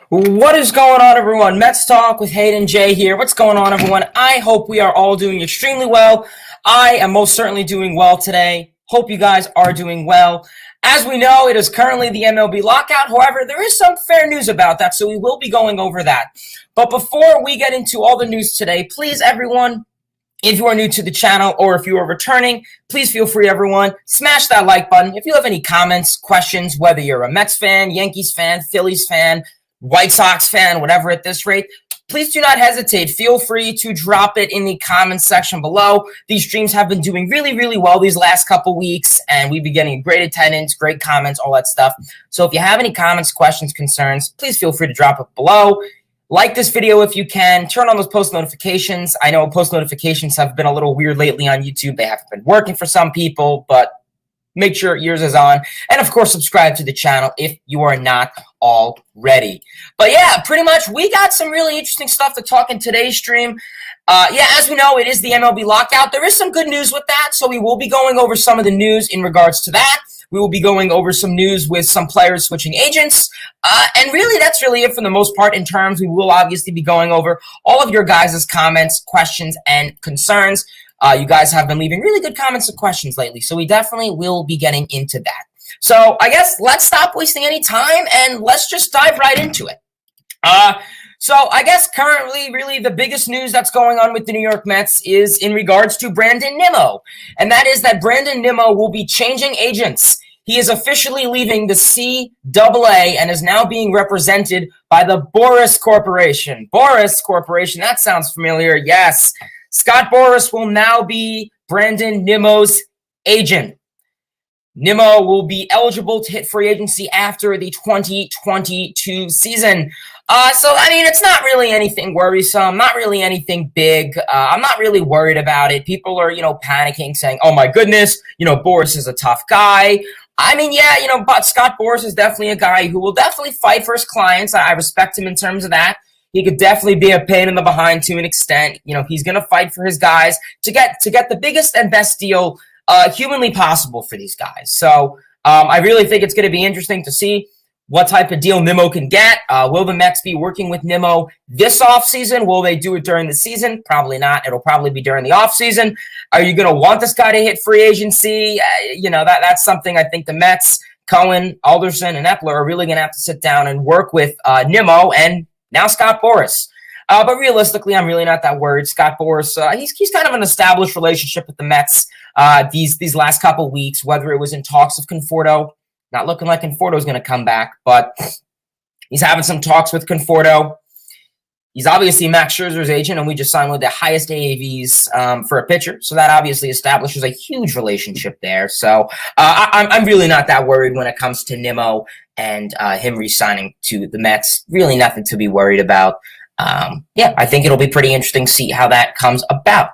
What is going on, everyone? Mets Talk with Hayden J here. What's going on, everyone? I hope we are all doing extremely well. I am most certainly doing well today. Hope you guys are doing well. As we know, it is currently the MLB lockout. However, there is some fair news about that, so we will be going over that. But before we get into all the news today, please, everyone, if you are new to the channel or if you are returning, please feel free, everyone, smash that like button. If you have any comments, questions, whether you're a Mets fan, Yankees fan, Phillies fan, White Sox fan, whatever at this rate, please do not hesitate. Feel free to drop it in the comments section below. These streams have been doing really, really well these last couple weeks, and we've been getting great attendance, great comments, all that stuff. So if you have any comments, questions, concerns, please feel free to drop it below. Like this video if you can. Turn on those post notifications. I know post notifications have been a little weird lately on YouTube. They haven't been working for some people, but make sure yours is on. And, of course, subscribe to the channel if you are not already. But, yeah, pretty much we got some really interesting stuff to talk in today's stream. As we know, it is the MLB lockout. There is some good news with that, so we will be going over some of the news in regards to that. We will be going over some news with some players switching agents. And really, that's really it for the most part in terms. We will obviously be going over all of your guys' comments, questions, and concerns. You guys have been leaving really good comments and questions lately, so we definitely will be getting into that. So I guess let's stop wasting any time and let's just dive right into it. So I guess currently really the biggest news that's going on with the New York Mets is in regards to Brandon Nimo, and that is that Brandon Nimo will be changing agents. He is officially leaving the CAA and is now being represented by the Boras Corporation. Boras Corporation, that sounds familiar, yes. Scott Boras will now be Brandon Nimo's agent. Nimo will be eligible to hit free agency after the 2022 season. It's not really anything worrisome, not really anything big. I'm not really worried about it. People are, panicking, saying, oh my goodness, Boras is a tough guy. But Scott Boras is definitely a guy who will definitely fight for his clients. I respect him in terms of that. He could definitely be a pain in the behind to an extent. He's going to fight for his guys to get the biggest and best deal humanly possible for these guys. So I really think it's going to be interesting to see what type of deal Nimo can get. Will the Mets be working with Nimo this offseason? Will they do it during the season? Probably not. It'll probably be during the offseason. Are you going to want this guy to hit free agency? That's something I think the Mets, Cohen, Alderson, and Epler are really going to have to sit down and work with Nimo and now Scott Boras. But realistically, I'm really not that worried. Scott Boras, he's kind of an established relationship with the Mets these last couple weeks, whether it was in talks of Conforto. Not looking like Conforto is going to come back, but he's having some talks with Conforto. He's obviously Max Scherzer's agent, and we just signed with the highest AAVs for a pitcher. So that obviously establishes a huge relationship there. So I'm really not that worried when it comes to Nimo and him re-signing to the Mets. Really nothing to be worried about. I think it'll be pretty interesting to see how that comes about.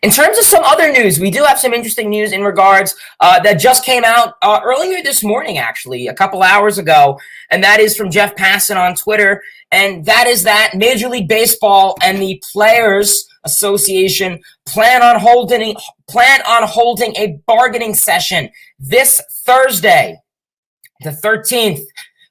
In terms of some other news, we do have some interesting news in regards that just came out earlier this morning, actually, a couple hours ago, and that is from Jeff Passan on Twitter, and that is that Major League Baseball and the Players Association plan on holding a bargaining session this Thursday, the 13th.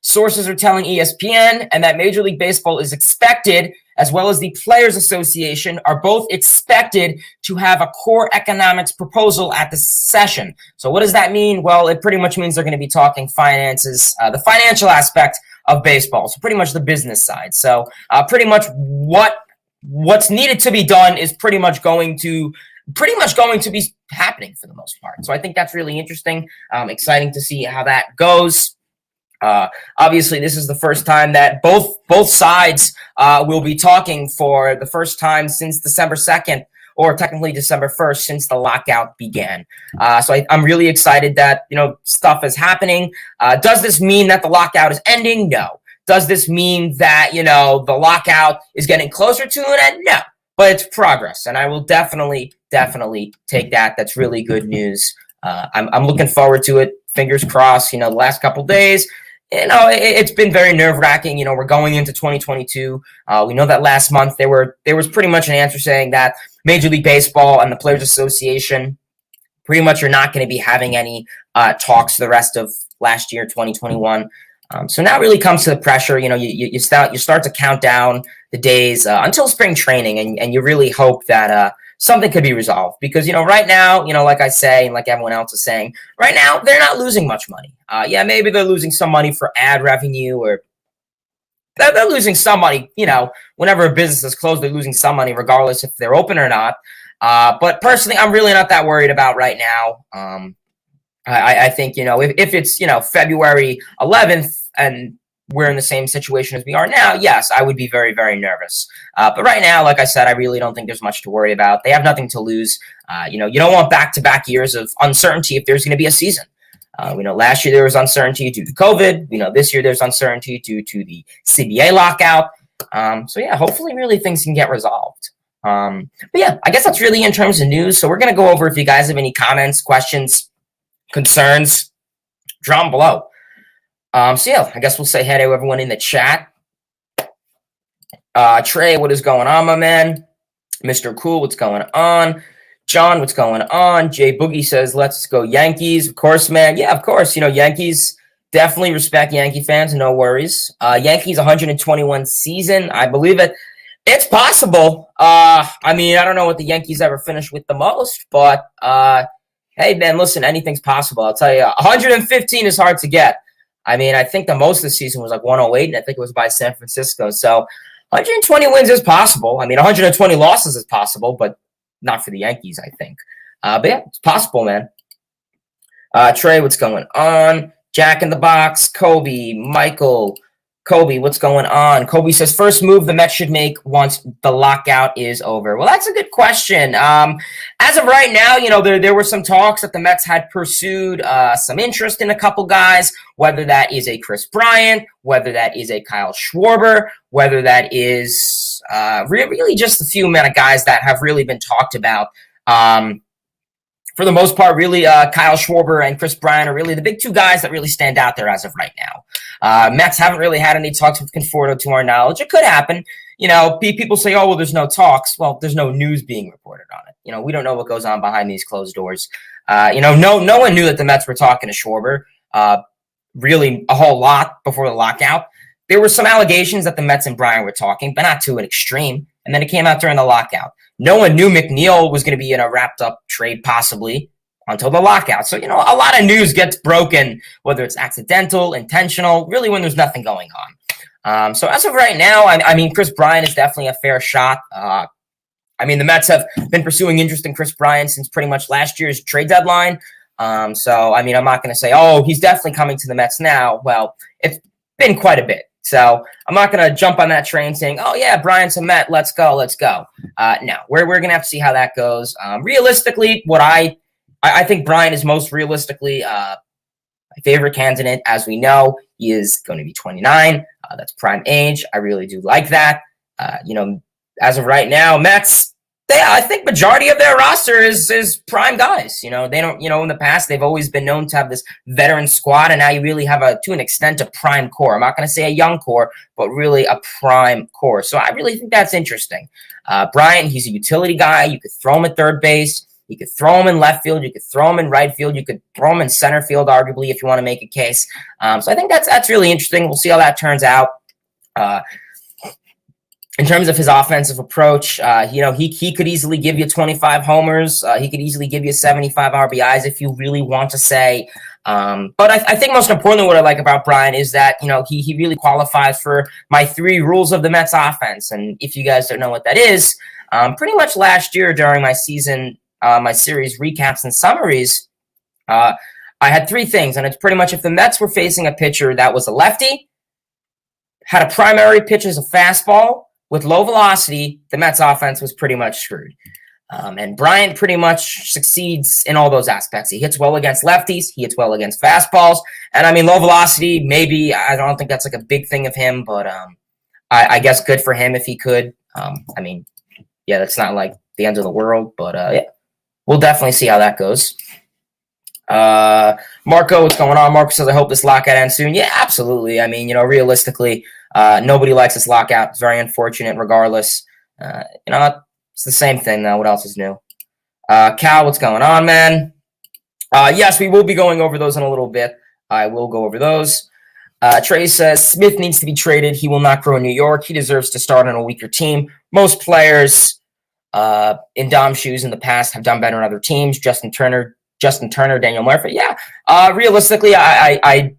Sources are telling ESPN, and that Major League Baseball is expected, as well as the Players Association, are both expected to have a core economics proposal at the session. So what does that mean? Well, it pretty much means they're going to be talking finances, the financial aspect of baseball, so pretty much the business side. So pretty much what's needed to be done is pretty much going to be happening for the most part. So I think that's really interesting. Exciting to see how that goes. Obviously, this is the first time that both sides will be talking for the first time since December 2nd, or technically December 1st, since the lockout began. So I'm really excited that stuff is happening. Does this mean that the lockout is ending? No. Does this mean that the lockout is getting closer to an end? No. But it's progress, and I will definitely take that. That's really good news. I'm looking forward to it. Fingers crossed. The last couple days. It's been very nerve-wracking. We're going into 2022. We know that last month there was pretty much an answer saying that Major League Baseball and the Players Association pretty much are not going to be having any talks the rest of last year, 2021. So now it really comes to the pressure. You start to count down the days until spring training, and you really hope that something could be resolved. Because right now, like I say, and like everyone else is saying, right now they're not losing much money. Yeah, maybe they're losing some money for ad revenue, or they're losing some money. Whenever a business is closed, they're losing some money, regardless if they're open or not. But personally, I'm really not that worried about right now. I think, if it's, February 11th and we're in the same situation as we are now, yes, I would be very, very nervous. But right now, like I said, I really don't think there's much to worry about. They have nothing to lose. You don't want back-to-back years of uncertainty if there's going to be a season. We know last year there was uncertainty due to COVID. We know this year there's uncertainty due to the CBA lockout. So yeah, hopefully really things can get resolved. But yeah, I guess that's really in terms of news. So we're going to go over if you guys have any comments, questions, concerns, drop them below. So yeah, I guess we'll say hey to everyone in the chat. Trey, what is going on, my man? Mr. Cool, what's going on? John, what's going on? Jay Boogie says, let's go Yankees. Of course, man. Yeah, of course. Yankees, definitely respect Yankee fans. No worries. Yankees 121 season. I believe it. It's possible. I don't know what the Yankees ever finished with the most, but hey, man, listen, anything's possible. I'll tell you, 115 is hard to get. I think the most of the season was like 108, and I think it was by San Francisco. So 120 wins is possible. 120 losses is possible, but not for the Yankees, I think. But yeah, it's possible, man. Trey, what's going on? Jack in the Box, Kobe, Michael, Kobe, what's going on? Kobe says, first move the Mets should make once the lockout is over. Well, that's a good question. As of right now, there were some talks that the Mets had pursued some interest in a couple guys, whether that is a Chris Bryant, whether that is a Kyle Schwarber, whether that is really just a few amount of guys that have really been talked about. For the most part, really, Kyle Schwarber and Chris Bryant are really the big two guys that really stand out there as of right now. Mets haven't really had any talks with Conforto to our knowledge. It could happen. People say, oh, well, there's no talks. Well, there's no news being reported on it. We don't know what goes on behind these closed doors. No one knew that the Mets were talking to Schwarber really a whole lot before the lockout. There were some allegations that the Mets and Bryant were talking, but not to an extreme. And then it came out during the lockout. No one knew McNeil was going to be in a wrapped-up trade possibly until the lockout. So, a lot of news gets broken, whether it's accidental, intentional, really when there's nothing going on. So as of right now, Chris Bryant is definitely a fair shot. The Mets have been pursuing interest in Chris Bryant since pretty much last year's trade deadline. So, I'm not going to say, oh, he's definitely coming to the Mets now. Well, it's been quite a bit. So I'm not going to jump on that train saying, oh, yeah, Bryant's a Met. Let's go. No, we're going to have to see how that goes. Realistically, what I think Bryant is most realistically my favorite candidate. As we know, he is going to be 29. That's prime age. I really do like that. As of right now, Mets, I think majority of their roster is prime guys. They don't, in the past, they've always been known to have this veteran squad, and now you really have to an extent, a prime core. I'm not going to say a young core, but really a prime core. So I really think that's interesting. Bryant, he's a utility guy. You could throw him at third base. You could throw him in left field. You could throw him in right field. You could throw him in center field, arguably, if you want to make a case. So I think that's really interesting. We'll see how that turns out. In terms of his offensive approach, he could easily give you 25 homers. He could easily give you 75 RBIs if you really want to say. But I think most importantly, what I like about Bryant is that, he really qualifies for my 3 rules of the Mets offense. And if you guys don't know what that is, pretty much last year during my season, my series recaps and summaries, I had 3 things. And it's pretty much if the Mets were facing a pitcher that was a lefty, had a primary pitch as a fastball, with low velocity, the Mets offense was pretty much screwed. And Bryant pretty much succeeds in all those aspects. He hits well against lefties. He hits well against fastballs. And low velocity, maybe, I don't think that's like a big thing of him, but I guess good for him if he could. Yeah, that's not like the end of the world, but yeah, we'll definitely see how that goes. Marco, what's going on? Marco says, I hope this lockout ends soon. Yeah, absolutely. Realistically, nobody likes this lockout. It's very unfortunate regardless. It's the same thing now. What else is new? Cal, what's going on, man? Yes, we will be going over those in a little bit. I will go over those. Trey says, Smith needs to be traded. He will not grow in New York. He deserves to start on a weaker team. Most players in Dom's shoes in the past have done better on other teams. Justin Turner, Daniel Murphy. Yeah. Realistically, I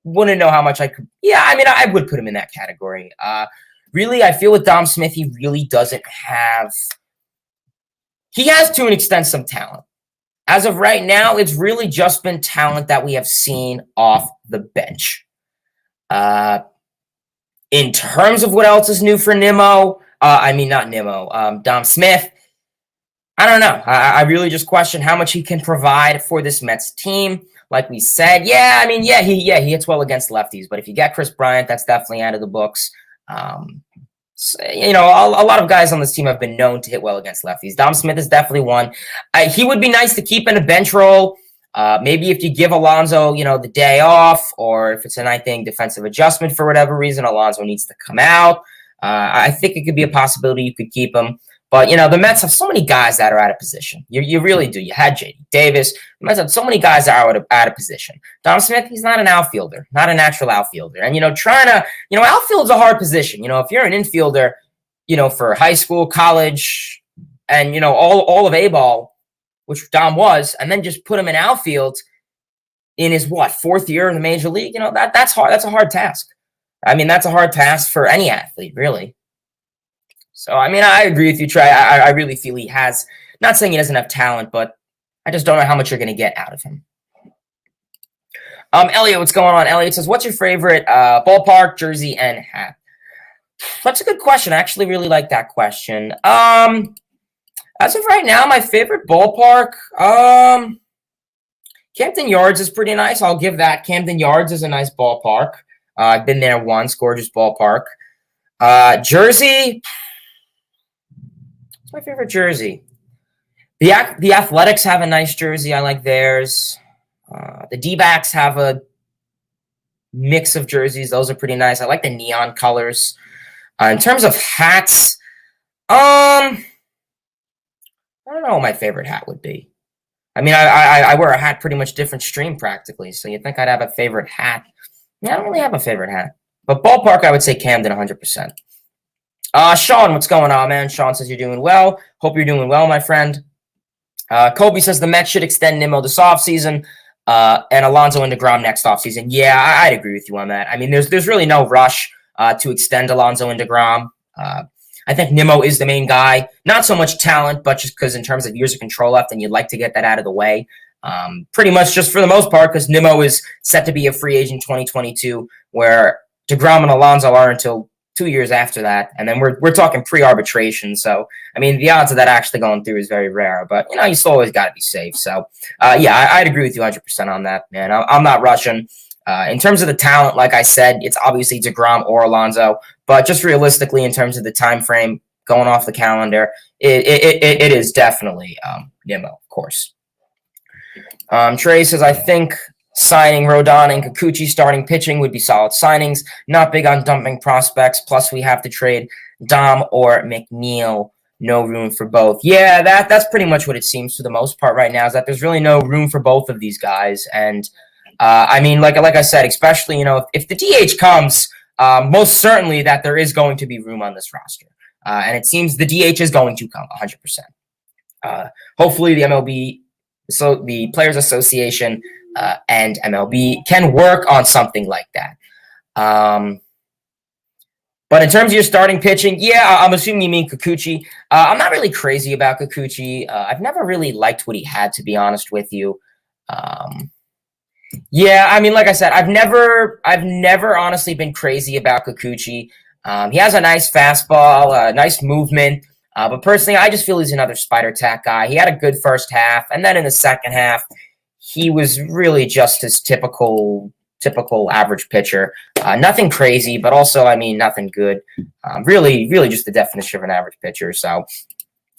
wouldn't know how much I could. Yeah, I mean, I would put him in that category. Really, I feel with Dom Smith, he really doesn't have. He has, to an extent, some talent. As of right now, it's really just been talent that we have seen off the bench. In terms of what else is new for Nimo, Dom Smith, I don't know. I really just question how much he can provide for this Mets team. Like we said, he hits well against lefties. But if you get Chris Bryant, that's definitely out of the books. A lot of guys on this team have been known to hit well against lefties. Dom Smith is definitely one. He would be nice to keep in a bench role. Maybe if you give Alonso, the day off, or if it's a ninth inning defensive adjustment for whatever reason, Alonso needs to come out. I think it could be a possibility you could keep him. But, the Mets have so many guys that are out of position. You really do. You had J.D. Davis. The Mets have so many guys that are out of position. Dom Smith, he's not an outfielder, not a natural outfielder. And, outfield's a hard position. If you're an infielder, for high school, college, and, all of A-ball, which Dom was, and then just put him in outfield in his, fourth year in the major league, that's hard. That's a hard task. I mean, that's a hard task for any athlete, really. So, I mean, I agree with you, Trey. I really feel he has, not saying he doesn't have talent, but I just don't know how much you're going to get out of him. Elliot, what's going on? Elliot says, what's your favorite ballpark, jersey, and hat? That's a good question. I actually really like that question. As of right now, my favorite ballpark, Camden Yards is pretty nice. I'll give that. Camden Yards is a nice ballpark. I've been there once. Gorgeous ballpark. Jersey. What's my favorite jersey? The Athletics have a nice jersey. I like theirs. The D-backs have a mix of jerseys. Those are pretty nice. I like the neon colors. In terms of hats, I don't know what my favorite hat would be. I mean, I wear a hat pretty much different stream practically, so you'd think I'd have a favorite hat. Yeah, I don't really have a favorite hat. But ballpark, I would say Camden 100%. Sean, what's going on, man? Sean says you're doing well. Hope you're doing well, my friend. Kobe says the Mets should extend Nimo this offseason and Alonso and DeGrom next offseason. Yeah, I'd agree with you on that. I mean, there's really no rush to extend Alonso and DeGrom. I think Nimo is the main guy. Not so much talent, but just because in terms of years of control left, and you'd like to get that out of the way. Pretty much just for the most part, because Nimo is set to be a free agent 2022, where DeGrom and Alonso are until 2 years after that. And then we're talking pre-arbitration. So, I mean, the odds of that actually going through is very rare. But, you still always got to be safe. So, I'd agree with you 100% on that, man. I'm not rushing. In terms of the talent, like I said, it's obviously DeGrom or Alonso. But just realistically, in terms of the time frame going off the calendar, it is definitely Nimo, of course. Trey says, I think signing Rodon and Kikuchi starting pitching would be solid signings. Not big on dumping prospects. Plus, we have to trade Dom or McNeil. No room for both. Yeah, that's pretty much what it seems for the most part right now, is that there's really no room for both of these guys. And, I mean, like I said, especially, if the DH comes, most certainly that there is going to be room on this roster. And it seems the DH is going to come 100%. Hopefully the MLB, so the Players Association and MLB can work on something like that. But in terms of your starting pitching, yeah, I'm assuming you mean Kikuchi. I'm not really crazy about Kikuchi. I've never really liked what he had, to be honest with you. Yeah, I mean, like I said, I've never honestly been crazy about Kikuchi. He has a nice fastball, nice movement. But personally, I just feel he's another spider tack guy. He had a good first half, and then in the second half, he was really just his typical average pitcher. Nothing crazy, but also, I mean, nothing good. Really just the definition of an average pitcher. So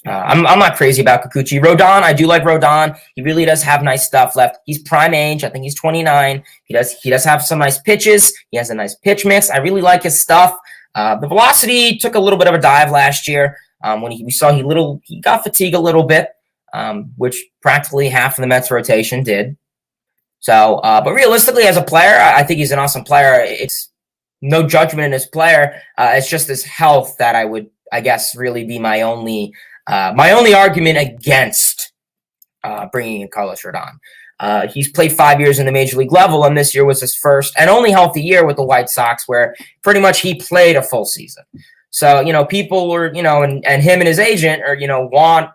I'm not crazy about Kikuchi. Rodon, I do like Rodon. He really does have nice stuff left. He's prime age. I think he's 29. He does have some nice pitches. He has a nice pitch mix. I really like his stuff. The velocity took a little bit of a dive last year. When we saw he got fatigued a little bit, which practically half of the Mets rotation did. So, but realistically, as a player, I think he's an awesome player. It's no judgment in his player. It's just his health that I would, I guess, really be my only argument against bringing in Carlos Rodon. He's played 5 years in the major league level, and this year was his first and only healthy year with the White Sox, where pretty much he played a full season. So, people were, and him and his agent are, want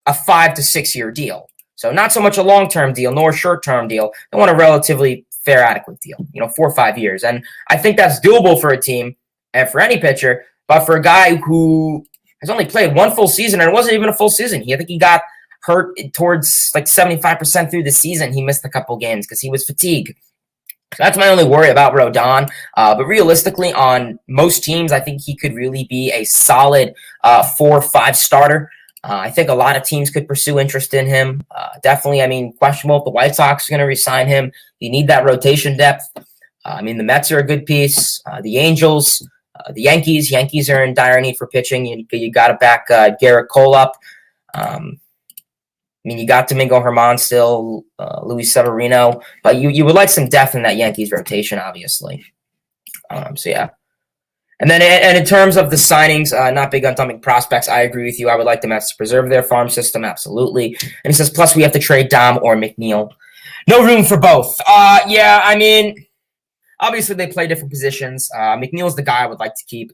a 5 to 6 year deal. So not so much a long-term deal, nor a short-term deal. They want a relatively fair, adequate deal, 4 or 5 years. And I think that's doable for a team and for any pitcher. But for a guy who has only played one full season, and it wasn't even a full season. I think he got hurt towards like 75% through the season. He missed a couple games because he was fatigued. So that's my only worry about Rodon. But realistically, on most teams, I think he could really be a solid 4 or 5 starter. I think a lot of teams could pursue interest in him. Definitely, questionable if the White Sox are going to re-sign him. You need that rotation depth. The Mets are a good piece. The Angels, the Yankees are in dire need for pitching. You got to back Garrett Cole up. You got Domingo Germán still, Luis Severino, but you would like some depth in that Yankees rotation, obviously. So yeah. And then in terms of the signings, not big on dumping prospects, I agree with you. I would like the Mets to preserve their farm system, absolutely. And he says, plus we have to trade Dom or McNeil. No room for both. Obviously they play different positions. McNeil's the guy I would like to keep.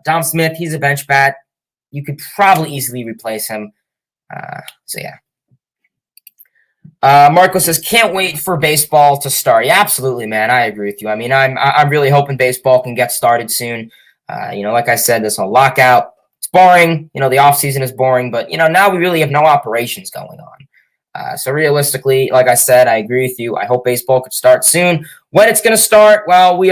Dom Smith, he's a bench bat. You could probably easily replace him. So yeah. Marco says, can't wait for baseball to start. Yeah, absolutely, man. I agree with you. I'm really hoping baseball can get started soon. Like I said, this whole lockout, it's boring. The offseason is boring, but, now we really have no operations going on. So realistically, like I said, I agree with you. I hope baseball could start soon. When it's going to start, well, we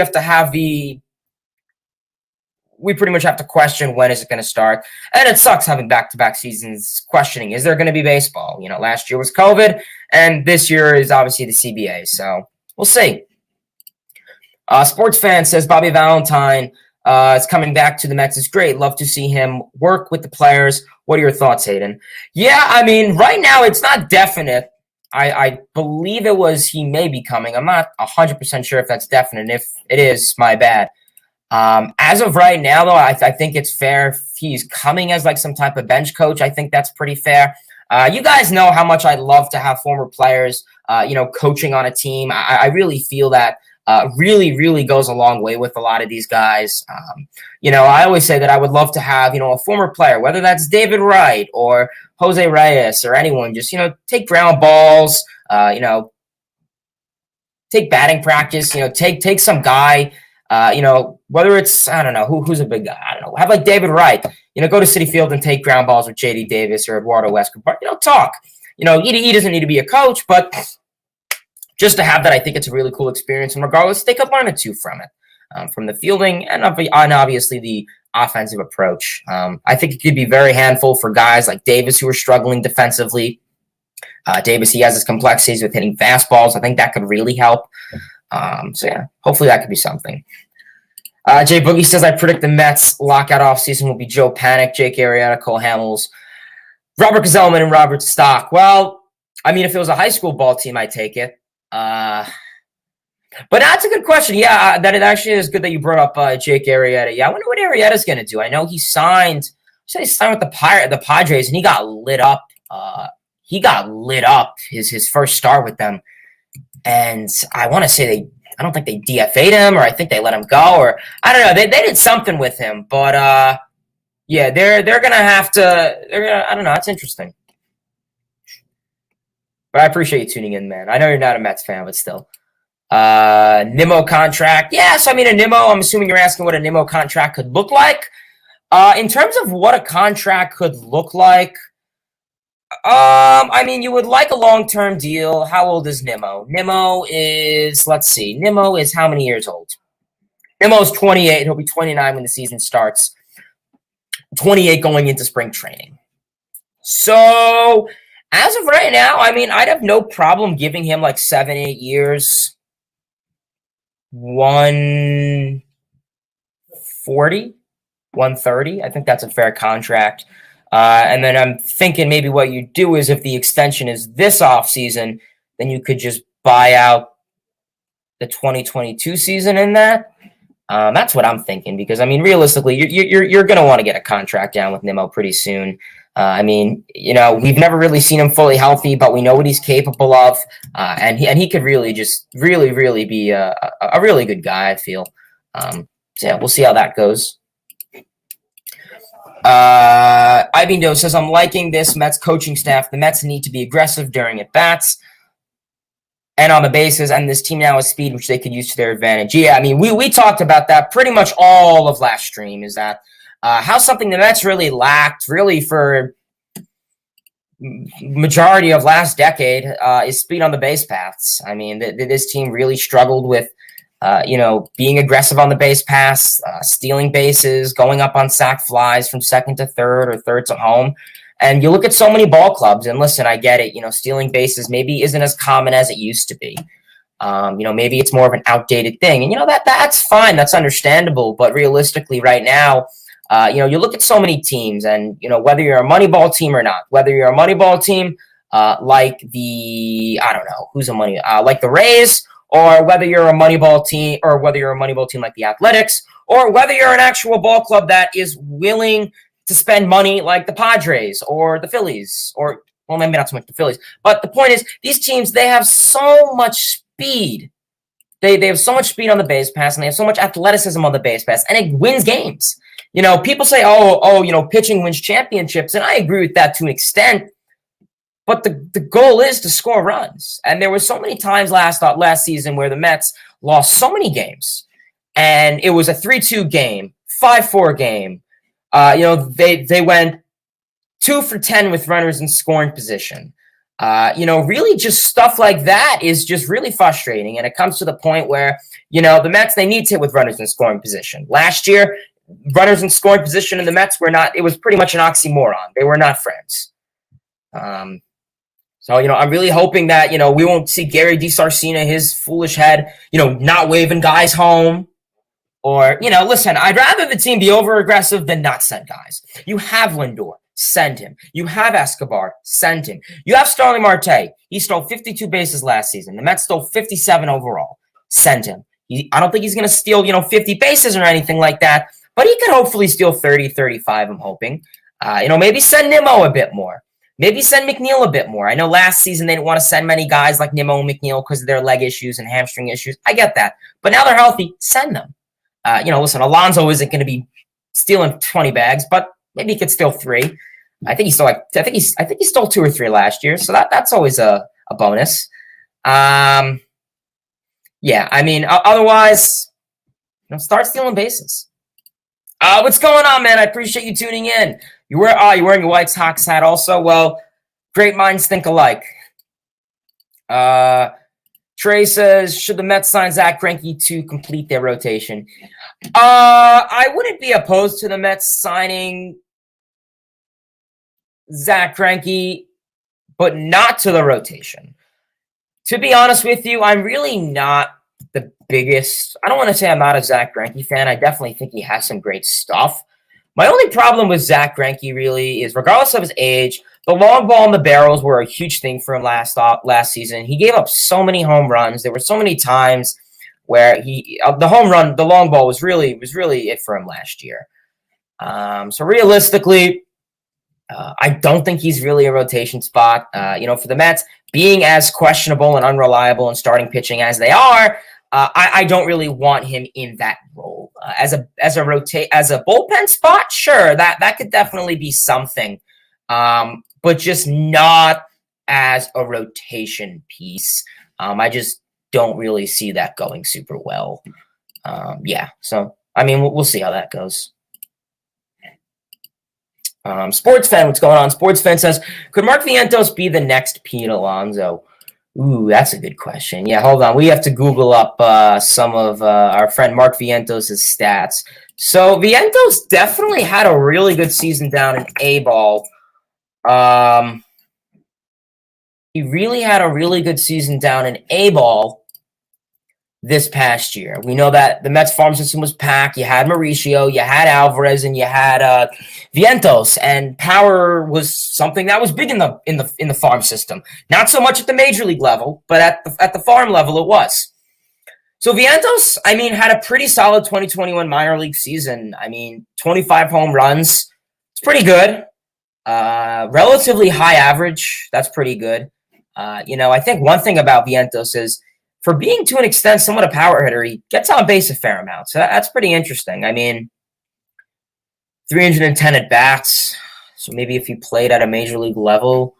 pretty much have to question when is it going to start. And it sucks having back-to-back seasons questioning, is there going to be baseball? Last year was COVID, and this year is obviously the CBA. So we'll see. Sports fan says Bobby Valentine is coming back to the Mets. Is great. Love to see him work with the players. What are your thoughts, Hayden? Yeah, right now it's not definite. I believe he may be coming. I'm not 100% sure if that's definite. If it is, my bad. As of right now, though, I think it's fair if he's coming as like some type of bench coach. I think that's pretty fair. You guys know how much I love to have former players, coaching on a team. I really feel that really, really goes a long way with a lot of these guys. I always say that I would love to have, a former player, whether that's David Wright or Jose Reyes or anyone, just, take ground balls, take batting practice, take some guy. Whether it's, I don't know, who's a big guy, I don't know, have like David Wright, go to Citi Field and take ground balls with JD Davis or Eduardo Escobar, talk, he doesn't need to be a coach, but just to have that, I think it's a really cool experience. And regardless, they could learn a two from it, from the fielding and obviously the offensive approach. I think it could be very handful for guys like Davis who are struggling defensively. Davis, he has his complexities with hitting fastballs. I think that could really help. So yeah, hopefully that could be something. Jay Boogie says, I predict the Mets lockout offseason will be Joe Panic, Jake Arrieta, Cole Hamels, Robert Gazelman, and Robert Stock. Well, if it was a high school ball team, I'd take it. But that's a good question. Yeah, that it actually is good that you brought up Jake Arrieta. Yeah, I wonder what Arrieta's going to do. I know he signed with the Padres, and he got lit up. His first start with them. And I want to say I don't think they DFA'd him, or I think they let him go, or I don't know. They did something with him, but yeah, they're gonna have to. I don't know. It's interesting, but I appreciate you tuning in, man. I know you're not a Mets fan, but still. Nimo contract, yeah. So a Nimo. I'm assuming you're asking what a Nimo contract could look like. In terms of what a contract could look like. You would like a long-term deal. How old is Nimo? Nimo is how many years old? Nimo is 28. He'll be 29 when the season starts. 28 going into spring training. So, as of right now, I'd have no problem giving him like 7-8 years. 140, 130. I think that's a fair contract. And then I'm thinking maybe what you do is if the extension is this offseason, then you could just buy out the 2022 season in that. That's what I'm thinking, because I mean, realistically, you're going to want to get a contract down with Nimo pretty soon. I mean, we've never really seen him fully healthy, but we know what he's capable of, and he could really just really be a really good guy, I feel. So yeah, we'll see how that goes. Vientos says, I'm liking this Mets coaching staff. The Mets need to be aggressive during at-bats and on the bases, and this team now has speed, which they could use to their advantage. Yeah, I mean, we talked about that pretty much all of last stream, is that how something the Mets really lacked, really for majority of last decade, is speed on the base paths. I mean, this team really struggled with being aggressive on the base pass, stealing bases, going up on sac flies from second to third or third to home. And you look at so many ball clubs, and listen, I get it. Stealing bases maybe isn't as common as it used to be. Maybe it's more of an outdated thing. And, that's fine. That's understandable. But realistically, right now, you look at so many teams, and, whether you're a Moneyball team or not, whether you're a Moneyball team like the, I don't know, who's a money, like the Rays, or whether you're a Moneyball team, or whether you're a Moneyball team like the Athletics, or whether you're an actual ball club that is willing to spend money like the Padres or the Phillies, or, well, maybe not so much the Phillies. But the point is, these teams, they have so much speed. They have so much speed on the base pass, and they have so much athleticism on the base pass, and it wins games. People say, pitching wins championships, and I agree with that to an extent. But the goal is to score runs. And there were so many times last season where the Mets lost so many games, and it was a 3-2 game, 5-4 game. They went 2 for 10 with runners in scoring position. Really just stuff like that is just really frustrating. And it comes to the point where, the Mets, they need to hit with runners in scoring position. Last year, runners in scoring position and the Mets were not, it was pretty much an oxymoron. They were not friends. So, I'm really hoping that, we won't see Gary DiSarcina, his foolish head, not waving guys home. Or, listen, I'd rather the team be over-aggressive than not send guys. You have Lindor, send him. You have Escobar, send him. You have Starling Marte. He stole 52 bases last season. The Mets stole 57 overall. Send him. I don't think he's going to steal, 50 bases or anything like that, but he could hopefully steal 30, 35, I'm hoping. Maybe send Nimo a bit more. Maybe send McNeil a bit more. I know last season they didn't want to send many guys like Nimo and McNeil because of their leg issues and hamstring issues. I get that. But now they're healthy. Send them. Listen, Alonso isn't going to be stealing 20 bags, but maybe he could steal 3. I think he stole 2 or 3 last year, so that's always a bonus. Yeah, I mean, otherwise, start stealing bases. What's going on, man? I appreciate you tuning in. You're wearing a White Sox hat also? Well, great minds think alike. Trey says, should the Mets sign Zach Greinke to complete their rotation? I wouldn't be opposed to the Mets signing Zach Greinke, but not to the rotation. To be honest with you, I'm really not the biggest. I don't want to say I'm not a Zach Greinke fan. I definitely think he has some great stuff. My only problem with Zach Greinke really is, regardless of his age, the long ball and the barrels were a huge thing for him last season. He gave up so many home runs. There were so many times where the long ball was really it for him last year. So realistically, I don't think he's really a rotation spot. For the Mets, being as questionable and unreliable and starting pitching as they are, I don't really want him in that role. As a bullpen spot, sure, that could definitely be something. But just not as a rotation piece. I just don't really see that going super well. So, I mean, we'll see how that goes. Sports Fan, what's going on? Sports Fan says, could Mark Vientos be the next Pete Alonso? Ooh, that's a good question. Yeah, hold on. We have to Google up some of our friend Mark Vientos' stats. So Vientos definitely had a really good season down in A-ball. He really had a really good season down in A-ball this past year. We know that the Mets farm system was packed. You had Mauricio, you had Alvarez, and you had Vientos, and power was something that was big in the farm system. Not so much at the major league level, but at the farm level, it was. So Vientos, I mean, had a pretty solid 2021 minor league season. I mean, 25 home runs. It's pretty good. Relatively high average. That's pretty good. I think one thing about Vientos is, for being to an extent somewhat a power hitter, he gets on base a fair amount. So that's pretty interesting. I mean, 310 at bats. So maybe if he played at a major league level,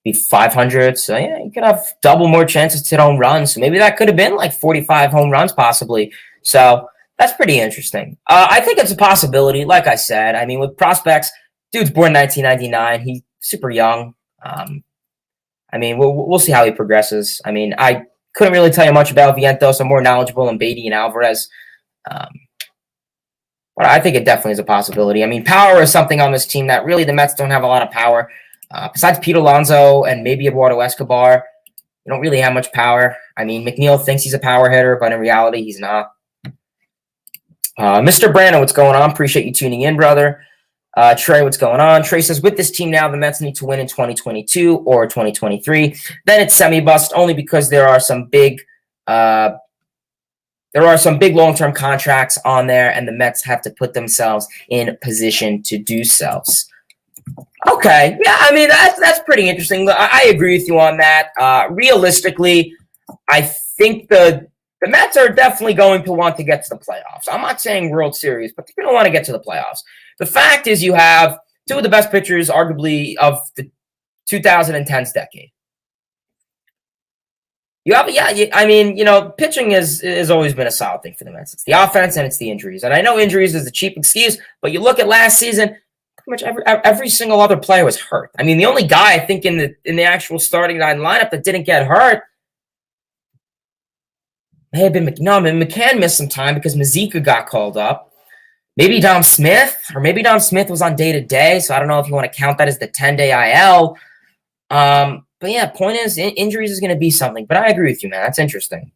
be 500. So yeah, you could have double more chances to hit home runs. So maybe that could have been like 45 home runs possibly. So that's pretty interesting. I think it's a possibility. Like I said, I mean, with prospects, dude's born 1999. He's super young. I mean, we'll see how he progresses. I mean, I couldn't really tell you much about Vientos. I'm more knowledgeable in Beatty and Alvarez. But I think it definitely is a possibility. I mean, power is something on this team that really the Mets don't have a lot of power. Besides Pete Alonso and maybe Eduardo Escobar, they don't really have much power. I mean, McNeil thinks he's a power hitter, but in reality, he's not. Mr. Brandon, what's going on? Appreciate you tuning in, brother. Trey, what's going on? Trey says, with this team now, the Mets need to win in 2022 or 2023. Then it's semi-bust only because there are some big long-term contracts on there, and the Mets have to put themselves in position to do so. Okay, yeah, I mean, that's pretty interesting. I agree with you on that. Realistically, I think the Mets are definitely going to want to get to the playoffs. I'm not saying World Series, but they're going to want to get to the playoffs. The fact is, you have two of the best pitchers, arguably, of the 2010s decade. Pitching has always been a solid thing for the Mets. It's the offense and it's the injuries. And I know injuries is a cheap excuse, but you look at last season, pretty much every single other player was hurt. I mean, the only guy I think in the actual starting nine lineup that didn't get hurt may have been McCann missed some time because Mazika got called up. Maybe Dom Smith, or maybe Dom Smith was on day-to-day, so I don't know if you want to count that as the 10-day IL. But yeah, point is, injuries is going to be something. But I agree with you, man. That's interesting.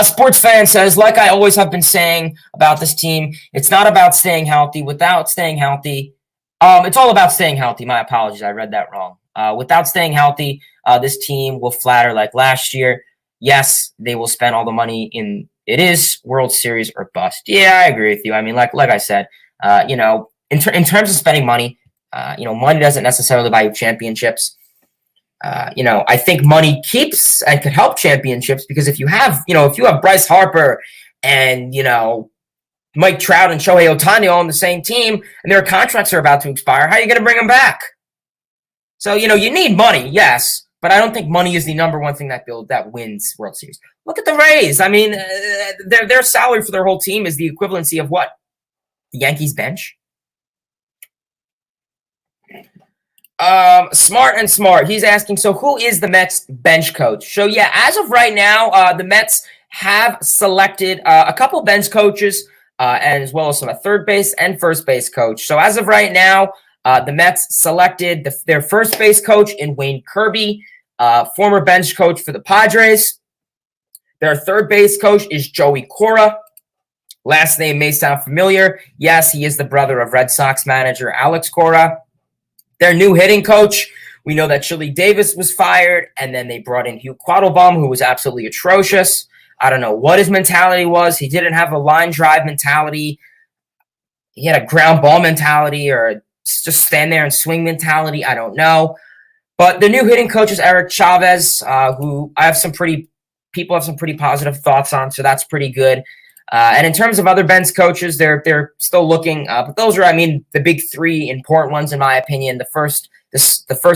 Sports fan says, like I always have been saying about this team, it's not about staying healthy. Without staying healthy, it's all about staying healthy. My apologies, I read that wrong. Without staying healthy, this team will flatter like last year. Yes, they will spend all the money in. It is World Series or bust. Yeah, I agree with you. I mean, like I said, in terms of spending money, money doesn't necessarily buy you championships. I think money keeps and could help championships because if you have Bryce Harper and, Mike Trout and Shohei Ohtani all on the same team and their contracts are about to expire, how are you going to bring them back? So, you need money, yes. But I don't think money is the number one thing that wins World Series. Look at the Rays. I mean, their salary for their whole team is the equivalency of what? The Yankees bench? Smart. He's asking, so who is the Mets bench coach? So, yeah, as of right now, the Mets have selected a couple bench coaches and as well as a third base and first base coach. So, as of right now, the Mets selected their first base coach in Wayne Kirby, former bench coach for the Padres. Their third base coach is Joey Cora. Last name may sound familiar. Yes, he is the brother of Red Sox manager Alex Cora. Their new hitting coach, we know that Chili Davis was fired, and then they brought in Hugh Quattlebaum, who was absolutely atrocious. I don't know what his mentality was. He didn't have a line drive mentality. He had a ground ball mentality or just stand there and swing mentality. I don't know. But the new hitting coach is Eric Chavez, who people have some pretty positive thoughts on, so that's pretty good. And in terms of other bench coaches, they're still looking. But those are, the big three important ones, in my opinion. The first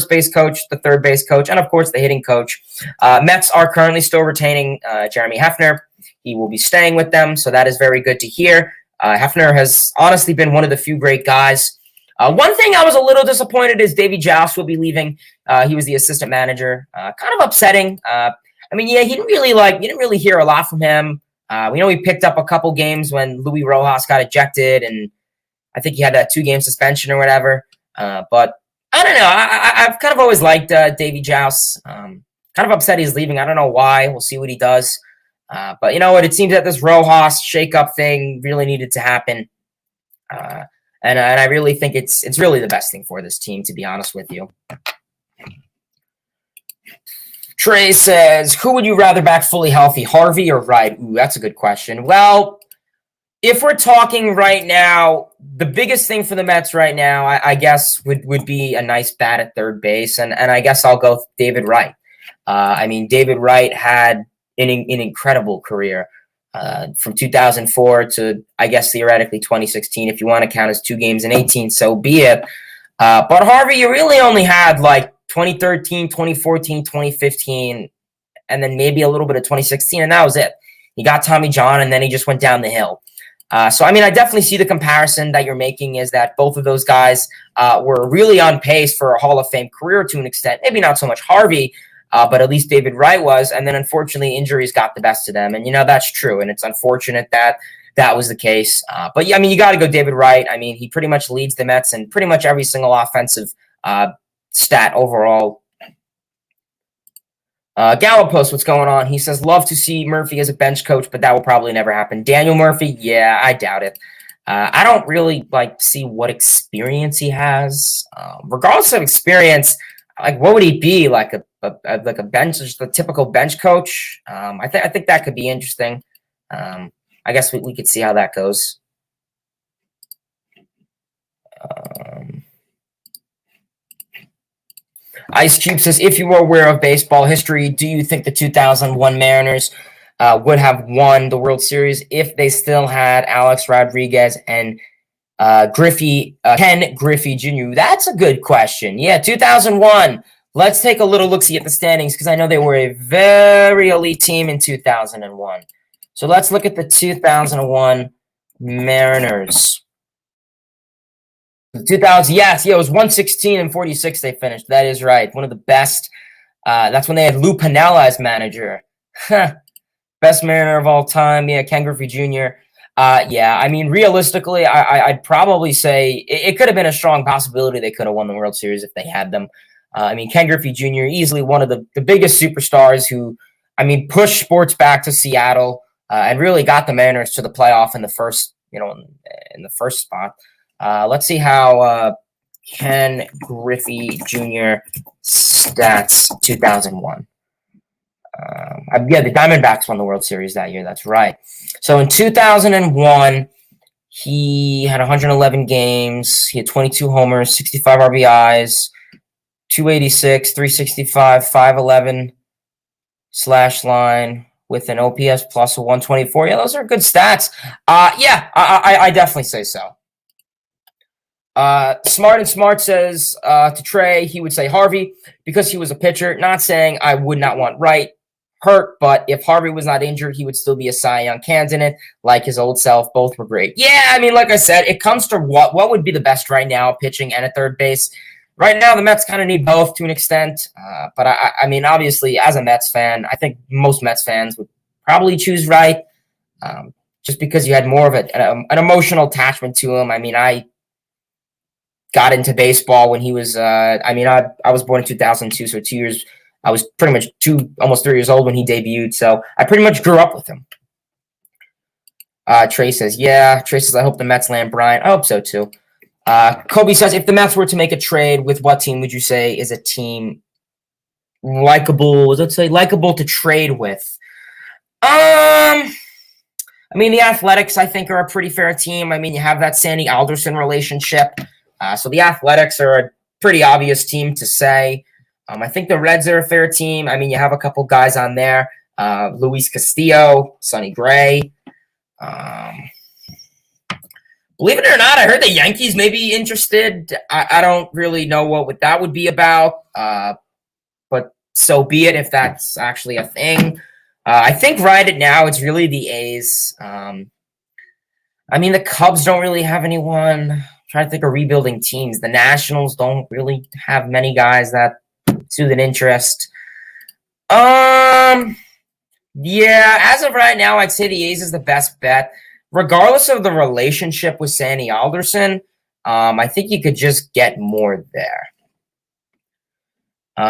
base coach, the third base coach, and, of course, the hitting coach. Mets are currently still retaining Jeremy Hefner. He will be staying with them, so that is very good to hear. Hefner has honestly been one of the few great guys. One thing I was a little disappointed is Davey Joust will be leaving. He was the assistant manager. Kind of upsetting. You didn't really hear a lot from him. We know he picked up a couple games when Luis Rojas got ejected, and I think he had that 2-game suspension or whatever. But I don't know. I've kind of always liked Davey Joust. Kind of upset he's leaving. I don't know why. We'll see what he does. But you know what? It seems that this Rojas shakeup thing really needed to happen. And I really think it's really the best thing for this team, to be honest with you. Trey says, who would you rather back fully healthy, Harvey or Wright? Ooh, that's a good question. Well, if we're talking right now, the biggest thing for the Mets right now, I guess, would be a nice bat at third base. And I guess I'll go with David Wright. I mean, David Wright had an incredible career from 2004 to, I guess, theoretically 2016. If you want to count as 2 games in 18, so be it. But Harvey, you really only had like 2013, 2014, 2015, and then maybe a little bit of 2016, and that was it. He got Tommy John, and then he just went down the hill. So, I mean, I definitely see the comparison that you're making is that both of those guys were really on pace for a Hall of Fame career to an extent. Maybe not so much Harvey, but at least David Wright was. And then, unfortunately, injuries got the best of them. And, you know, that's true, and it's unfortunate that that was the case. But, yeah, I mean, you got to go David Wright. I mean, he pretty much leads the Mets in pretty much every single offensive stat overall. Gallup post, what's going on? He says, love to see Murphy as a bench coach, but that will probably never happen. Daniel Murphy, yeah, I doubt it. I don't really see what experience he has. Regardless of experience, what would he be like a bench, just a typical bench coach? I think that could be interesting. I guess we could see how that goes. Ice Cube says, if you were aware of baseball history, do you think the 2001 Mariners would have won the World Series if they still had Alex Rodriguez and Ken Griffey Jr.? That's a good question. Yeah, 2001. Let's take a little look-see at the standings because I know they were a very elite team in 2001. So let's look at the 2001 Mariners. 2000, yes, yeah, it was 116-46 they finished. That is right. One of the best. That's when they had Lou Piniella as manager. Best Mariner of all time. Yeah, Ken Griffey Jr. Yeah, I mean, realistically, I'd probably say it could have been a strong possibility they could have won the World Series if they had them. I mean, Ken Griffey Jr., easily one of the biggest superstars who, I mean, pushed sports back to Seattle and really got the Mariners to the playoff in the first, in the first spot. Let's see how Ken Griffey Jr. stats 2001. Yeah, the Diamondbacks won the World Series that year. That's right. So in 2001, he had 111 games. He had 22 homers, 65 RBIs, 286, 365, 511 slash line with an OPS plus of 124. Yeah, those are good stats. Yeah, I definitely say so. Smart says to Trey, he would say Harvey because he was a pitcher. Not saying I would not want Wright hurt, but if Harvey was not injured, he would still be a Cy Young candidate like his old self. Both were great. Yeah, I mean, like I said, it comes to what would be the best right now, pitching and at third base. Right now, the Mets kind of need both to an extent. But I mean, obviously, as a Mets fan, I think most Mets fans would probably choose Wright just because you had more of an emotional attachment to him. I mean, I got into baseball when he was, I was born in 2002, so 2 years, I was pretty much almost 3 years old when he debuted, so I pretty much grew up with him. Trey says, yeah. Trey says, I hope the Mets land Bryant. I hope so, too. Kobe says, if the Mets were to make a trade, with what team would you say is a team likable to trade with? I mean, the Athletics, I think, are a pretty fair team. I mean, you have that Sandy Alderson relationship. So the Athletics are a pretty obvious team to say. I think the Reds are a fair team. I mean, you have a couple guys on there. Luis Castillo, Sonny Gray. Believe it or not, I heard the Yankees may be interested. I don't really know what that would be about. But so be it if that's actually a thing. I think right now it's really the A's. I mean, the Cubs don't really have anyone. Trying to think of rebuilding teams. The Nationals don't really have many guys that suit an interest. Yeah, as of right now, I'd say the A's is the best bet. Regardless of the relationship with Sandy Alderson, I think you could just get more there.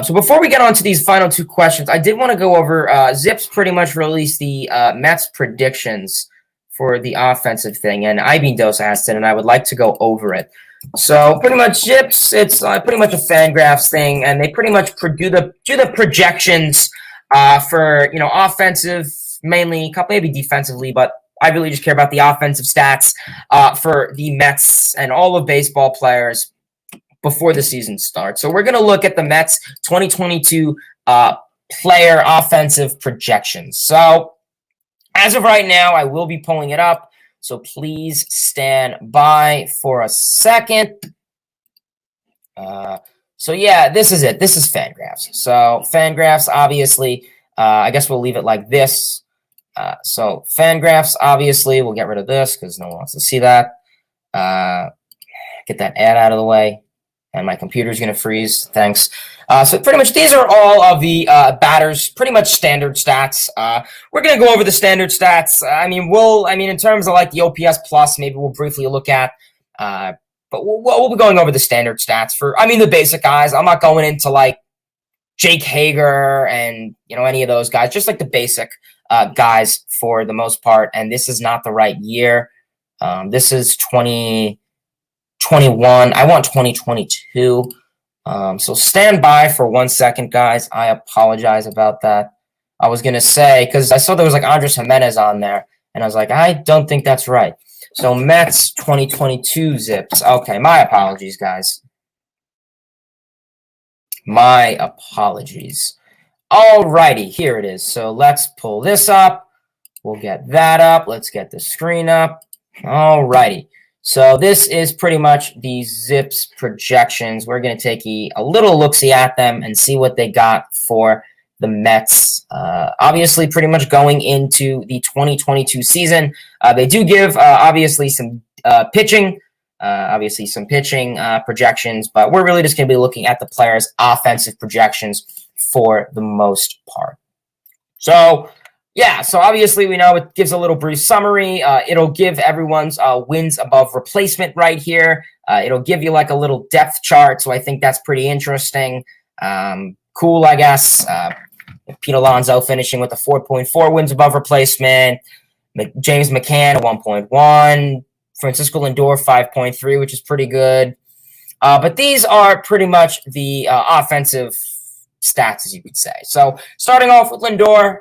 So before we get on to these final two questions, I did want to go over Zips pretty much released the Mets predictions for the offensive thing, and Vientos asked it, and I would like to go over it. So pretty much Zips, it's pretty much a Fangraphs thing, and they pretty much do the projections for offensive, mainly, maybe defensively, but I really just care about the offensive stats for the Mets and all of baseball players before the season starts. So we're going to look at the Mets 2022 player offensive projections. So as of right now, I will be pulling it up. So please stand by for a second. So yeah, this is it. This is Fangraphs. So Fangraphs, obviously, I guess we'll leave it like this. So Fangraphs, obviously, we'll get rid of this because no one wants to see that. Get that ad out of the way. And my computer's going to freeze. Thanks. So pretty much these are all of the batters, pretty much standard stats. We're going to go over the standard stats. In terms of like the OPS plus, maybe we'll briefly look at. But we'll be going over the standard stats for, the basic guys. I'm not going into like Jake Hager and, any of those guys, just like the basic guys for the most part. And this is not the right year. This is 2021. I want 2022. So stand by for 1 second, guys. I apologize about that. I was going to say, because I saw there was like Andres Jimenez on there, and I was like, I don't think that's right. So Mets 2022 Zips. Okay, my apologies, guys. My apologies. Alrighty, here it is. So let's pull this up. We'll get that up. Let's get the screen up. Alrighty. So this is pretty much the Zips projections. We're going to take a little look-see at them and see what they got for the Mets. Obviously, pretty much going into the 2022 season. They do give, obviously, some pitching. Projections, but we're really just going to be looking at the players' offensive projections for the most part. So, yeah, so obviously we know it gives a little brief summary. It'll give everyone's wins above replacement right here. It'll give you like a little depth chart, so I think that's pretty interesting. Cool, I guess. Pete Alonso finishing with a 4.4 wins above replacement. James McCann, a 1.1. Francisco Lindor, 5.3, which is pretty good. But these are pretty much the offensive stats, as you could say. So starting off with Lindor,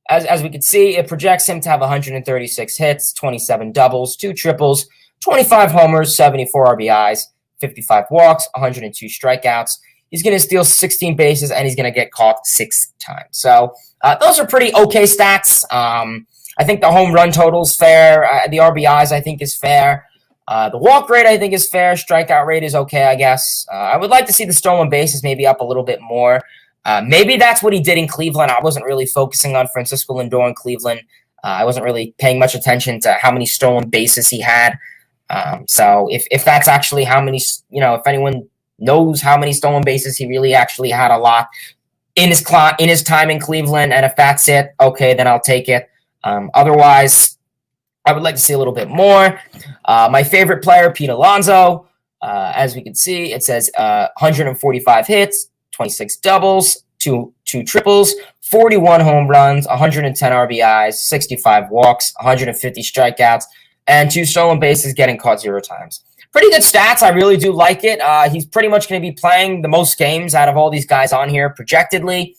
as we could see, it projects him to have 136 hits, 27 doubles, 2 triples, 25 homers, 74 RBIs, 55 walks, 102 strikeouts. He's going to steal 16 bases, and he's going to get caught 6 times. So those are pretty okay stats. I think the home run total is fair. The RBIs, I think, is fair. The walk rate, I think, is fair. Strikeout rate is okay, I guess. I would like to see the stolen bases maybe up a little bit more. Maybe that's what he did in Cleveland. I wasn't really focusing on Francisco Lindor in Cleveland. I wasn't really paying much attention to how many stolen bases he had. So if that's actually how many, if anyone knows how many stolen bases he really actually had, a lot in his time in Cleveland, and if that's it, okay, then I'll take it. Otherwise, I would like to see a little bit more. My favorite player, Pete Alonso. As we can see, it says 145 hits, 26 doubles, two triples, 41 home runs, 110 RBIs, 65 walks, 150 strikeouts, and 2 stolen bases, getting caught 0 times. Pretty good stats. I really do like it. He's pretty much going to be playing the most games out of all these guys on here, projectedly.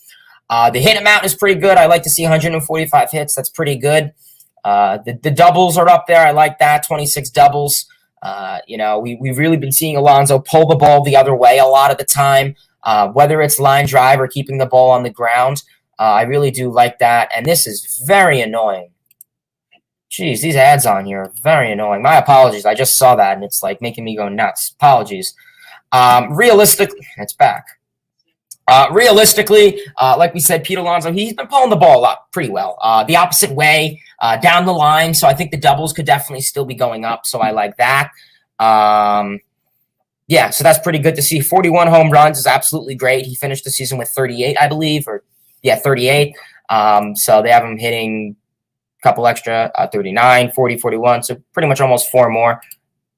The hit amount is pretty good. I like to see 145 hits. That's pretty good. The doubles are up there. I like that, 26 doubles. We've really been seeing Alonso pull the ball the other way a lot of the time, whether it's line drive or keeping the ball on the ground. I really do like that, and this is very annoying. Jeez, these ads on here are very annoying. My apologies. I just saw that, and it's like making me go nuts. Apologies. Realistically, it's back. Realistically, like we said, Pete Alonso, he's been pulling the ball up pretty well. The opposite way, down the line, so I think the doubles could definitely still be going up, so I like that. Yeah, so that's pretty good to see. 41 home runs is absolutely great. He finished the season with 38, I believe, 38. So they have him hitting a couple extra, 39, 40, 41, so pretty much almost 4 more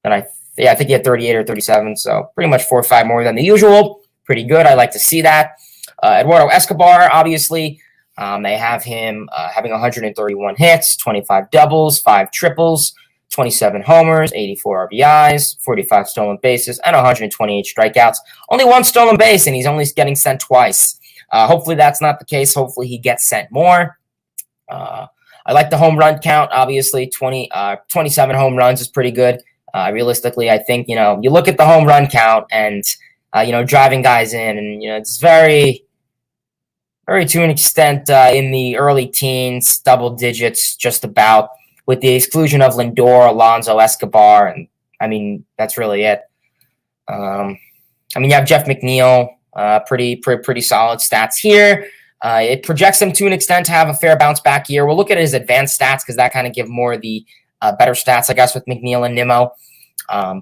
than I think he had 38 or 37, so pretty much 4 or 5 more than the usual. pretty good. I like to see that. Eduardo Escobar, obviously, they have him having 131 hits, 25 doubles, 5 triples, 27 homers, 84 RBIs, 45 stolen bases, and 128 strikeouts. Only 1 stolen base, and he's only getting sent twice. Hopefully that's not the case. Hopefully he gets sent more. I like the home run count, obviously. 27 home runs is pretty good. Realistically, I think, you look at the home run count and, driving guys in, and, it's very, very to an extent in the early teens, double digits, just about, with the exclusion of Lindor, Alonso, Escobar, and, that's really it. You have Jeff McNeil, pretty solid stats here. It projects him to an extent to have a fair bounce back year. We'll look at his advanced stats because that kind of give more of the better stats, I guess, with McNeil and Nimo.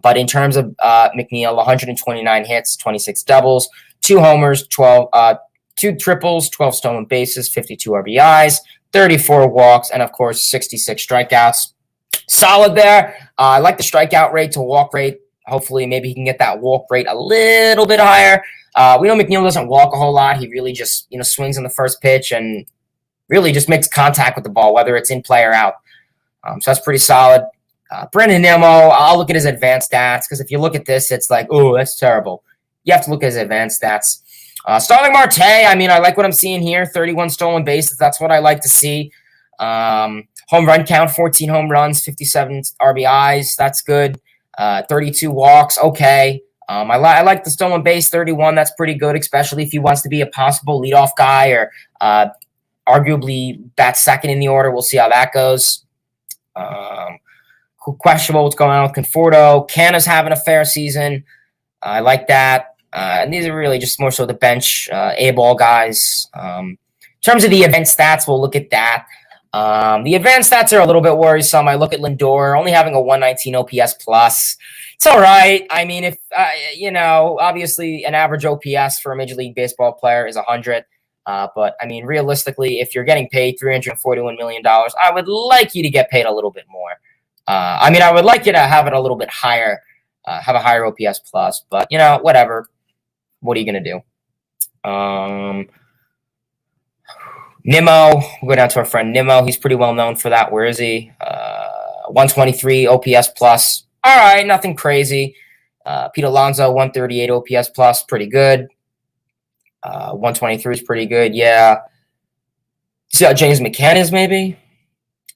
But in terms of McNeil, 129 hits, 26 doubles, 2 homers, 2 triples, 12 stolen bases, 52 RBIs, 34 walks, and of course 66 strikeouts. Solid there. I like the strikeout rate to walk rate. Hopefully, maybe he can get that walk rate a little bit higher. We know McNeil doesn't walk a whole lot. He really just, swings on the first pitch and really just makes contact with the ball, whether it's in play or out. So that's pretty solid. Brandon Nimo, I'll look at his advanced stats because if you look at this, it's like, oh, that's terrible. You have to look at his advanced stats. Starling Marte, I like what I'm seeing here. 31 stolen bases. That's what I like to see. Home run count, 14 home runs, 57 RBIs. That's good. 32 walks. Okay. I like the stolen base, 31. That's pretty good, especially if he wants to be a possible leadoff guy or arguably bat second in the order. We'll see how that goes. Questionable what's going on with Conforto. Canna's having a fair season. I like that. And these are really just more so the bench A-ball guys. In terms of the advanced stats, we'll look at that. The advanced stats are a little bit worrisome. I look at Lindor only having a 119 OPS plus. It's all right. If obviously an average OPS for a Major League Baseball player is 100. But realistically, if you're getting paid $341 million, I would like you to get paid a little bit more. I would like you to have it a little bit higher, have a higher OPS plus, but whatever. What are you going to do? Nimo, we'll go down to our friend Nimo. He's pretty well known for that. Where is he? 123 OPS plus. All right, nothing crazy. Pete Alonso, 138 OPS plus, pretty good. 123 is pretty good, yeah. See how James McCann is, maybe?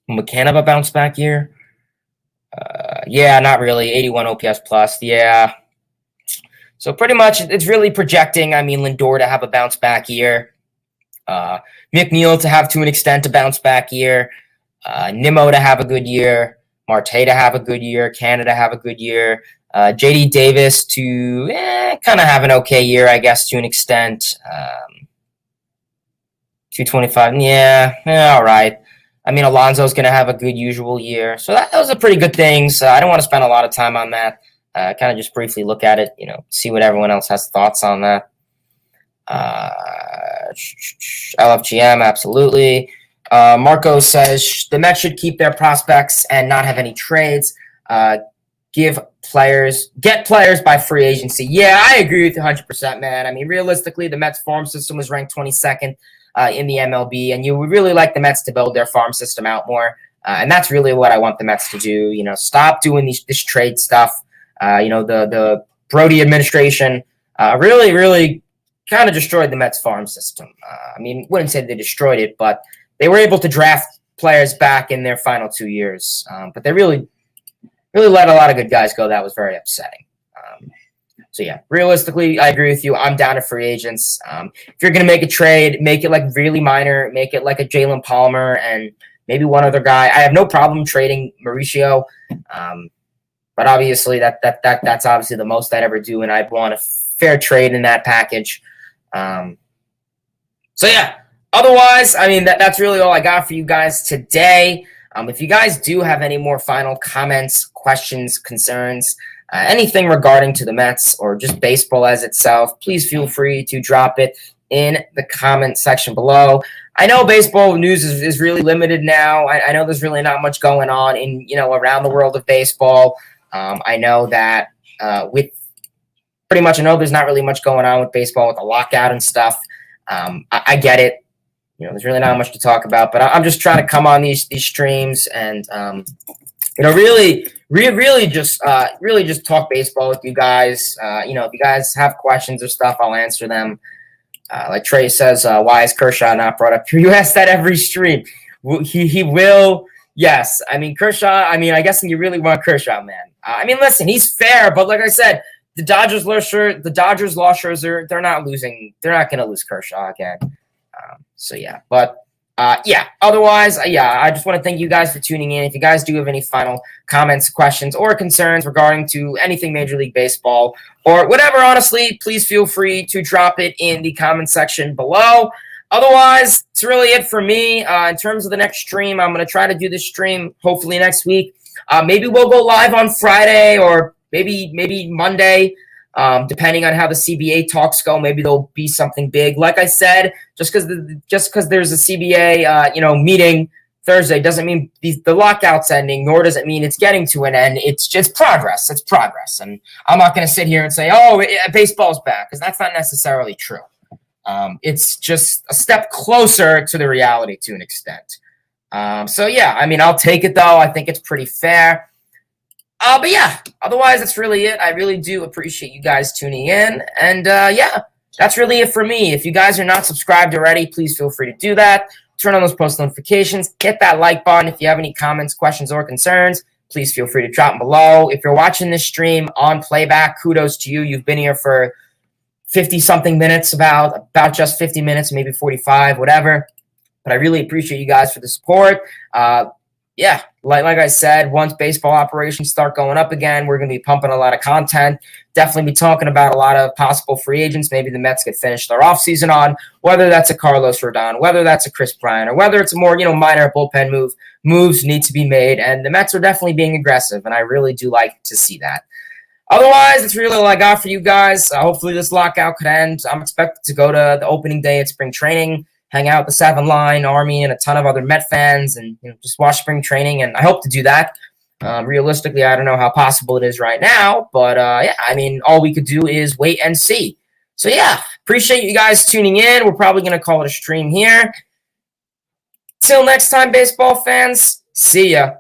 McCann have a bounce back year? Yeah, not really. 81 OPS plus, yeah. So pretty much it's really projecting, Lindor to have a bounce back year. McNeil to have, to an extent, a bounce back year. Nimo to have a good year. Marte to have a good year. Canna to have a good year. JD Davis to kind of have an okay year, I guess, to an extent. 225, all right. Alonso's going to have a good usual year. So those are pretty good things. I don't want to spend a lot of time on that. Kind of just briefly look at it, see what everyone else has thoughts on that. LFGM, absolutely. Marco says the Mets should keep their prospects and not have any trades. Get players by free agency. Yeah, I agree with you 100%, man. Realistically, the Mets farm system was ranked 22nd in the MLB, and you would really like the Mets to build their farm system out more. And that's really what I want the Mets to do. Stop doing this trade stuff. The Brody administration really, really kind of destroyed the Mets farm system. Wouldn't say they destroyed it, but they were able to draft players back in their final 2 years. But they really let a lot of good guys go. That was very upsetting. So, yeah, realistically, I agree with you. I'm down to free agents. If you're going to make a trade, make it like really minor. Make it like a Jalen Palmer and maybe one other guy. I have no problem trading Mauricio. But obviously, that's obviously the most I'd ever do, and I'd want a fair trade in that package. So, yeah. Otherwise, that's really all I got for you guys today. If you guys do have any more final comments, questions, concerns, anything regarding to the Mets or just baseball as itself, please feel free to drop it in the comment section below. I know baseball news is really limited now. I know there's really not much going on in around the world of baseball. I know that with pretty much, I know there's not really much going on with baseball with the lockout and stuff. I get it. There's really not much to talk about, but I'm just trying to come on these streams and, really just talk baseball with you guys. If you guys have questions or stuff, I'll answer them. Like Trey says, why is Kershaw not brought up? You ask that every stream. He will. Yes. I mean, Kershaw, I guess you really want Kershaw, man. Listen, he's fair, but like I said, the Dodgers lost Scherzer. They're not losing. They're not going to lose Kershaw again. Otherwise, I just want to thank you guys for tuning in. If you guys do have any final comments, questions, or concerns regarding to anything Major League Baseball or whatever, honestly, please feel free to drop it in the comment section below. Otherwise, it's really it for me. In terms of the next stream, I'm going to try to do this stream hopefully next week. Maybe we'll go live on Friday or maybe Monday. Depending on how the CBA talks go, maybe there'll be something big. Like I said, just because there's a CBA meeting Thursday doesn't mean the lockout's ending, nor does it mean it's getting to an end. It's just progress. It's progress, and I'm not going to sit here and say, baseball's back, because that's not necessarily true. It's just a step closer to the reality to an extent. I'll take it though. I think it's pretty fair. Otherwise, that's really it. I really do appreciate you guys tuning in. And, that's really it for me. If you guys are not subscribed already, please feel free to do that. Turn on those post notifications. Hit that like button. If you have any comments, questions, or concerns, please feel free to drop them below. If you're watching this stream on playback, kudos to you. You've been here for 50-something minutes, about just 50 minutes, maybe 45, whatever. But I really appreciate you guys for the support. Like I said, once baseball operations start going up again, we're going to be pumping a lot of content. Definitely be talking about a lot of possible free agents. Maybe the Mets get finished their offseason on, whether that's a Carlos Rodon, whether that's a Chris Bryant, or whether it's a more minor bullpen move. Moves need to be made, and the Mets are definitely being aggressive, and I really do like to see that. Otherwise, that's really all I got for you guys. Hopefully this lockout could end. I'm expected to go to the opening day at spring training, hang out with the 7 Line Army and a ton of other Met fans, and just watch spring training. And I hope to do that. Realistically, I don't know how possible it is right now, but all we could do is wait and see. So appreciate you guys tuning in. We're probably going to call it a stream here. Till next time, baseball fans. See ya.